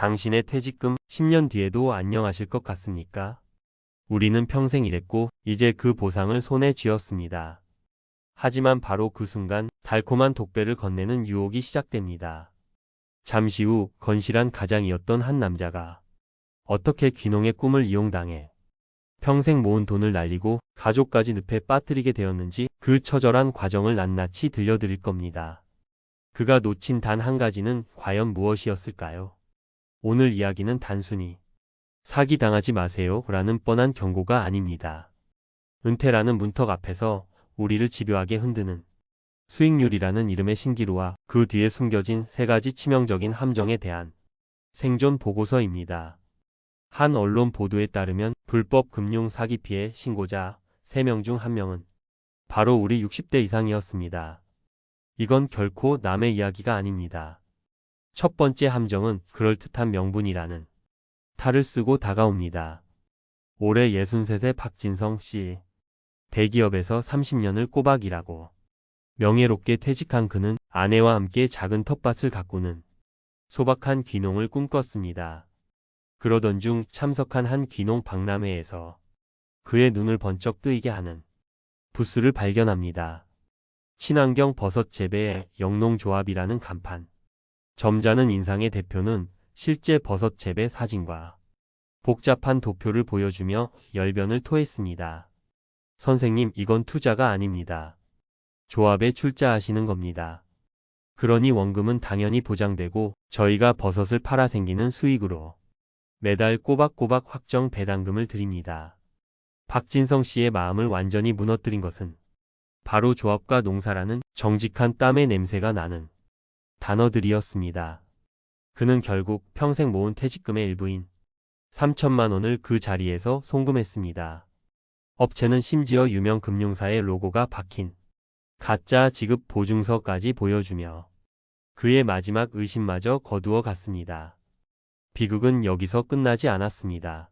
당신의 퇴직금 10년 뒤에도 안녕하실 것 같습니까? 우리는 평생 일했고 이제 그 보상을 손에 쥐었습니다. 하지만 바로 그 순간 달콤한 독배를 건네는 유혹이 시작됩니다. 잠시 후 건실한 가장이었던 한 남자가 어떻게 귀농의 꿈을 이용당해 평생 모은 돈을 날리고 가족까지 늪에 빠뜨리게 되었는지 그 처절한 과정을 낱낱이 들려드릴 겁니다. 그가 놓친 단 한 가지는 과연 무엇이었을까요? 오늘 이야기는 단순히 사기당하지 마세요 라는 뻔한 경고가 아닙니다. 은퇴라는 문턱 앞에서 우리를 집요하게 흔드는 수익률이라는 이름의 신기루와 그 뒤에 숨겨진 세 가지 치명적인 함정에 대한 생존 보고서입니다. 한 언론 보도에 따르면 불법 금융 사기 피해 신고자 3명 중 1명은 바로 우리 60대 이상이었습니다. 이건 결코 남의 이야기가 아닙니다. 첫 번째 함정은 그럴듯한 명분이라는 탈을 쓰고 다가옵니다. 올해 63세 박진성 씨. 대기업에서 30년을 꼬박 일하고 명예롭게 퇴직한 그는 아내와 함께 작은 텃밭을 가꾸는 소박한 귀농을 꿈꿨습니다. 그러던 중 참석한 한 귀농 박람회에서 그의 눈을 번쩍 뜨이게 하는 부스를 발견합니다. 친환경 버섯 재배 영농조합이라는 간판. 점잖은 인상의 대표는 실제 버섯 재배 사진과 복잡한 도표를 보여주며 열변을 토했습니다. 선생님, 이건 투자가 아닙니다. 조합에 출자하시는 겁니다. 그러니 원금은 당연히 보장되고 저희가 버섯을 팔아 생기는 수익으로 매달 꼬박꼬박 확정 배당금을 드립니다. 박진성 씨의 마음을 완전히 무너뜨린 것은 바로 조합과 농사라는 정직한 땀의 냄새가 나는 단어들이었습니다. 그는 결국 평생 모은 퇴직금의 일부인 3천만 원을 그 자리에서 송금했습니다. 업체는 심지어 유명 금융사의 로고가 박힌 가짜 지급 보증서까지 보여주며 그의 마지막 의심마저 거두어 갔습니다. 비극은 여기서 끝나지 않았습니다.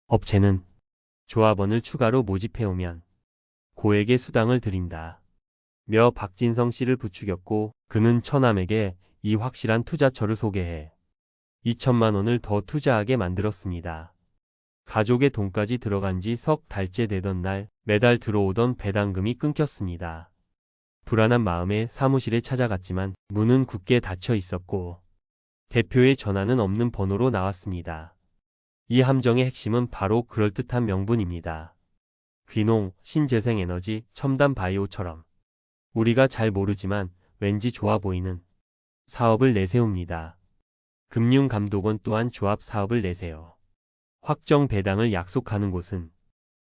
업체는 조합원을 추가로 모집해오면 고액의 수당을 드린다 며 박진성 씨를 부추겼고 그는 처남에게 이 확실한 투자처를 소개해 2천만 원을 더 투자하게 만들었습니다. 가족의 돈까지 들어간 지 석 달째 되던 날 매달 들어오던 배당금이 끊겼습니다. 불안한 마음에 사무실에 찾아갔지만 문은 굳게 닫혀 있었고 대표의 전화는 없는 번호로 나왔습니다. 이 함정의 핵심은 바로 그럴듯한 명분입니다. 귀농, 신재생에너지, 첨단 바이오처럼 우리가 잘 모르지만 왠지 좋아 보이는 사업을 내세웁니다. 금융감독원 또한 조합 사업을 내세요. 확정 배당을 약속하는 곳은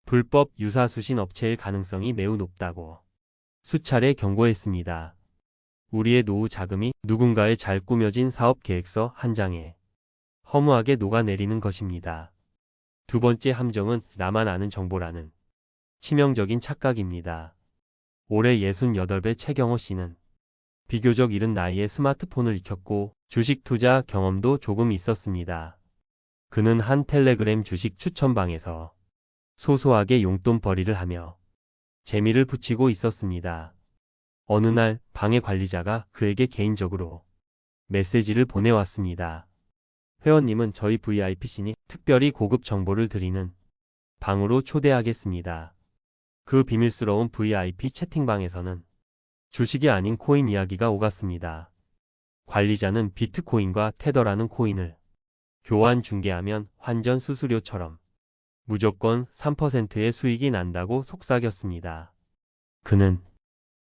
불법 유사수신 업체일 가능성이 매우 높다고 수차례 경고했습니다. 우리의 노후 자금이 누군가의 잘 꾸며진 사업 계획서 한 장에 허무하게 녹아내리는 것입니다. 두 번째 함정은 나만 아는 정보라는 치명적인 착각입니다. 올해 68배 최경호 씨는 비교적 이른 나이에 스마트폰을 익혔고 주식 투자 경험도 조금 있었습니다. 그는 한 텔레그램 주식 추천방에서 소소하게 용돈벌이를 하며 재미를 붙이고 있었습니다. 어느 날 방의 관리자가 그에게 개인적으로 메시지를 보내왔습니다. 회원님은 저희 VIP시니 특별히 고급 정보를 드리는 방으로 초대하겠습니다. 그 비밀스러운 VIP 채팅방에서는 주식이 아닌 코인 이야기가 오갔습니다. 관리자는 비트코인과 테더라는 코인을 교환 중개하면 환전 수수료처럼 무조건 3%의 수익이 난다고 속삭였습니다. 그는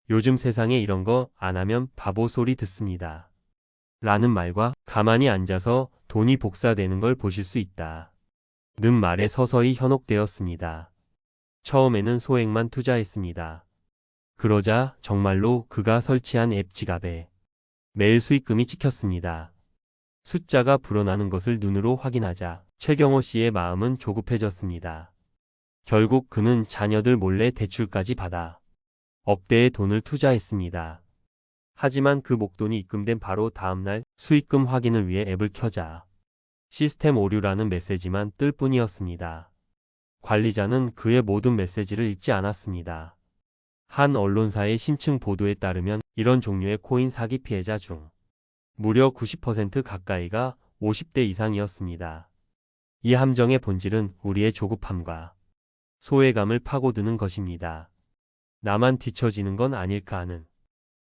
요즘 세상에 이런 거 안 하면 바보 소리 듣습니다. 라는 말과 가만히 앉아서 돈이 복사되는 걸 보실 수 있다 는 말에 서서히 현혹되었습니다. 처음에는 소액만 투자했습니다. 그러자 정말로 그가 설치한 앱 지갑에 매일 수익금이 찍혔습니다. 숫자가 불어나는 것을 눈으로 확인하자 최경호 씨의 마음은 조급해졌습니다. 결국 그는 자녀들 몰래 대출까지 받아 억대의 돈을 투자했습니다. 하지만 그 목돈이 입금된 바로 다음날 수익금 확인을 위해 앱을 켜자 시스템 오류라는 메시지만 뜰 뿐이었습니다. 관리자는 그의 모든 메시지를 읽지 않았습니다. 한 언론사의 심층 보도에 따르면 이런 종류의 코인 사기 피해자 중 무려 90% 가까이가 50대 이상이었습니다. 이 함정의 본질은 우리의 조급함과 소외감을 파고드는 것입니다. 나만 뒤처지는 건 아닐까 하는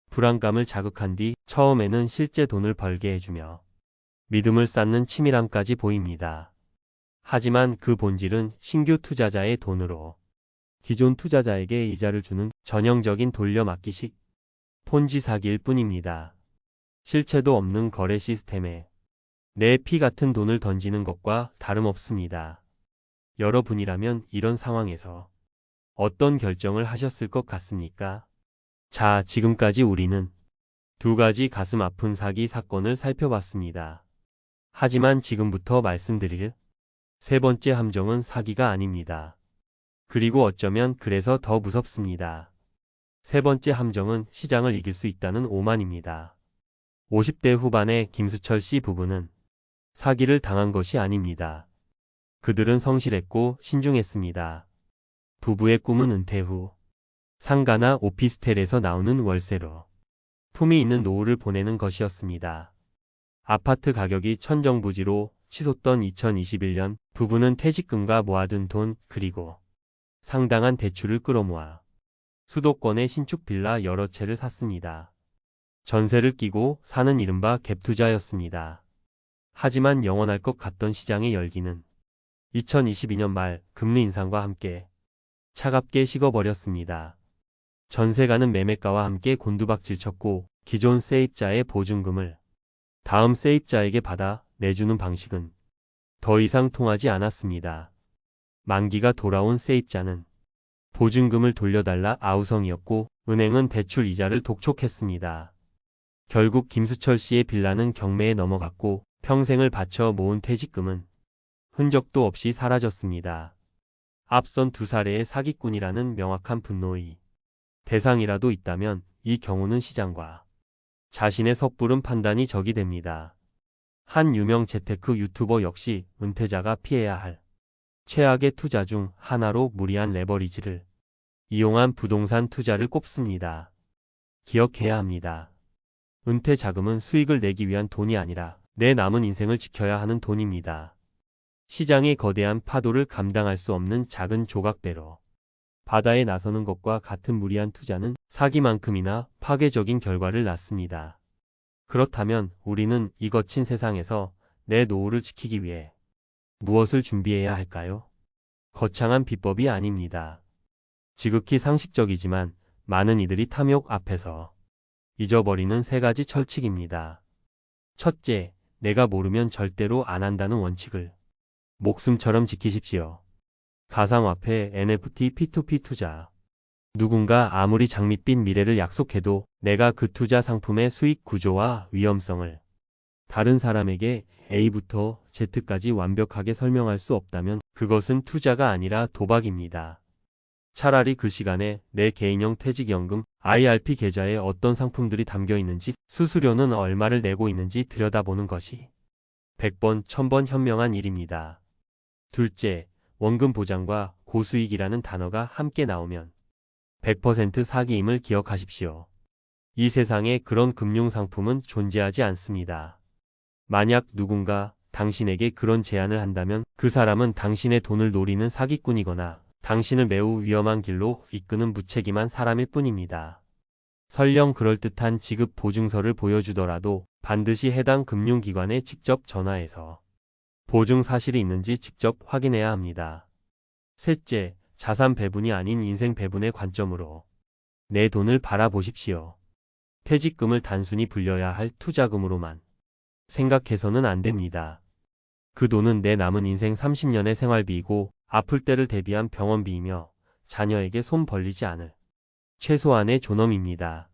불안감을 자극한 뒤 처음에는 실제 돈을 벌게 해주며 믿음을 쌓는 치밀함까지 보입니다. 하지만 그 본질은 신규 투자자의 돈으로 기존 투자자에게 이자를 주는 전형적인 돌려막기식 폰지 사기일 뿐입니다. 실체도 없는 거래 시스템에 내 피 같은 돈을 던지는 것과 다름없습니다. 여러분이라면 이런 상황에서 어떤 결정을 하셨을 것 같습니까? 자, 지금까지 우리는 두 가지 가슴 아픈 사기 사건을 살펴봤습니다. 하지만 지금부터 말씀드릴 세 번째 함정은 사기가 아닙니다. 그리고 어쩌면 그래서 더 무섭습니다. 세 번째 함정은 시장을 이길 수 있다는 오만입니다. 50대 후반의 김수철 씨 부부는 사기를 당한 것이 아닙니다. 그들은 성실했고 신중했습니다. 부부의 꿈은 은퇴 후 상가나 오피스텔에서 나오는 월세로 품위 있는 노후를 보내는 것이었습니다. 아파트 가격이 천정부지로 치솟던 2021년 부부는 퇴직금과 모아둔 돈 그리고 상당한 대출을 끌어모아 수도권의 신축 빌라 여러 채를 샀습니다. 전세를 끼고 사는 이른바 갭투자였습니다. 하지만 영원할 것 같던 시장의 열기는 2022년 말 금리 인상과 함께 차갑게 식어버렸습니다. 전세가는 매매가와 함께 곤두박질 쳤고 기존 세입자의 보증금을 다음 세입자에게 받아 내주는 방식은 더 이상 통하지 않았습니다. 만기가 돌아온 세입자는 보증금을 돌려달라 아우성이었고 은행은 대출 이자를 독촉했습니다. 결국 김수철 씨의 빌라는 경매에 넘어갔고 평생을 바쳐 모은 퇴직금은 흔적도 없이 사라졌습니다. 앞선 두 사례의 사기꾼이라는 명확한 분노의 대상이라도 있다면 이 경우는 시장과 자신의 섣부른 판단이 적이 됩니다. 한 유명 재테크 유튜버 역시 은퇴자가 피해야 할 최악의 투자 중 하나로 무리한 레버리지를 이용한 부동산 투자를 꼽습니다. 기억해야 합니다. 은퇴 자금은 수익을 내기 위한 돈이 아니라 내 남은 인생을 지켜야 하는 돈입니다. 시장의 거대한 파도를 감당할 수 없는 작은 조각배로 바다에 나서는 것과 같은 무리한 투자는 사기만큼이나 파괴적인 결과를 낳습니다. 그렇다면 우리는 이 거친 세상에서 내 노후를 지키기 위해 무엇을 준비해야 할까요? 거창한 비법이 아닙니다. 지극히 상식적이지만 많은 이들이 탐욕 앞에서 잊어버리는 세 가지 철칙입니다. 첫째, 내가 모르면 절대로 안 한다는 원칙을 목숨처럼 지키십시오. 가상화폐, NFT, P2P 투자. 누군가 아무리 장밋빛 미래를 약속해도 내가 그 투자 상품의 수익 구조와 위험성을 다른 사람에게 A부터 Z까지 완벽하게 설명할 수 없다면 그것은 투자가 아니라 도박입니다. 차라리 그 시간에 내 개인형 퇴직연금 IRP 계좌에 어떤 상품들이 담겨 있는지, 수수료는 얼마를 내고 있는지 들여다보는 것이 100번, 1000번 현명한 일입니다. 둘째, 원금 보장과 고수익이라는 단어가 함께 나오면 100% 사기임을 기억하십시오. 이 세상에 그런 금융상품은 존재하지 않습니다. 만약 누군가 당신에게 그런 제안을 한다면 그 사람은 당신의 돈을 노리는 사기꾼이거나 당신을 매우 위험한 길로 이끄는 무책임한 사람일 뿐입니다. 설령 그럴듯한 지급 보증서를 보여주더라도 반드시 해당 금융기관에 직접 전화해서 보증 사실이 있는지 직접 확인해야 합니다. 셋째, 자산 배분이 아닌 인생 배분의 관점으로 내 돈을 바라보십시오. 퇴직금을 단순히 불려야 할 투자금으로만 생각해서는 안 됩니다. 그 돈은 내 남은 인생 30년의 생활비이고 아플 때를 대비한 병원비이며 자녀에게 손 벌리지 않을 최소한의 존엄입니다.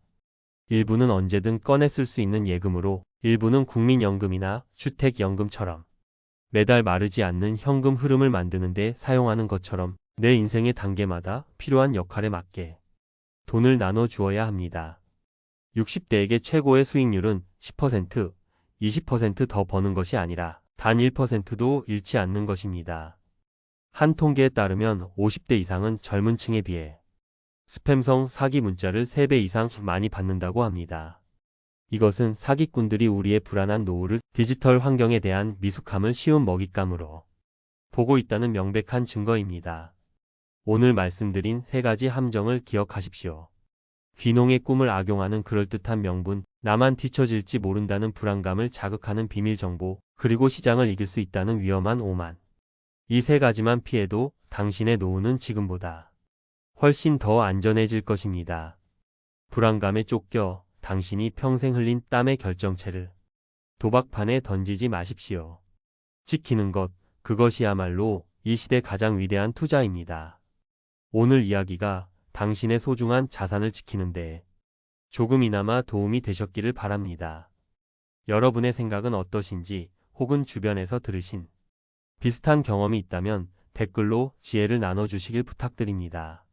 일부는 언제든 꺼내 쓸 수 있는 예금으로, 일부는 국민연금이나 주택연금처럼 매달 마르지 않는 현금 흐름을 만드는 데 사용하는 것처럼 내 인생의 단계마다 필요한 역할에 맞게 돈을 나눠 주어야 합니다. 60대에게 최고의 수익률은 10%, 20% 더 버는 것이 아니라 단 1%도 잃지 않는 것입니다. 한 통계에 따르면 50대 이상은 젊은 층에 비해 스팸성 사기 문자를 3배 이상 많이 받는다고 합니다. 이것은 사기꾼들이 우리의 불안한 노후를 디지털 환경에 대한 미숙함을 쉬운 먹잇감으로 보고 있다는 명백한 증거입니다. 오늘 말씀드린 세 가지 함정을 기억하십시오. 귀농의 꿈을 악용하는 그럴듯한 명분, 나만 뒤처질지 모른다는 불안감을 자극하는 비밀 정보, 그리고 시장을 이길 수 있다는 위험한 오만. 이 세 가지만 피해도 당신의 노후는 지금보다 훨씬 더 안전해질 것입니다. 불안감에 쫓겨 당신이 평생 흘린 땀의 결정체를 도박판에 던지지 마십시오. 지키는 것, 그것이야말로 이 시대 가장 위대한 투자입니다. 오늘 이야기가 당신의 소중한 자산을 지키는데 조금이나마 도움이 되셨기를 바랍니다. 여러분의 생각은 어떠신지, 혹은 주변에서 들으신 비슷한 경험이 있다면 댓글로 지혜를 나눠주시길 부탁드립니다.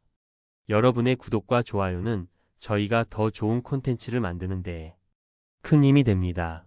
여러분의 구독과 좋아요는 저희가 더 좋은 콘텐츠를 만드는 데 큰 힘이 됩니다.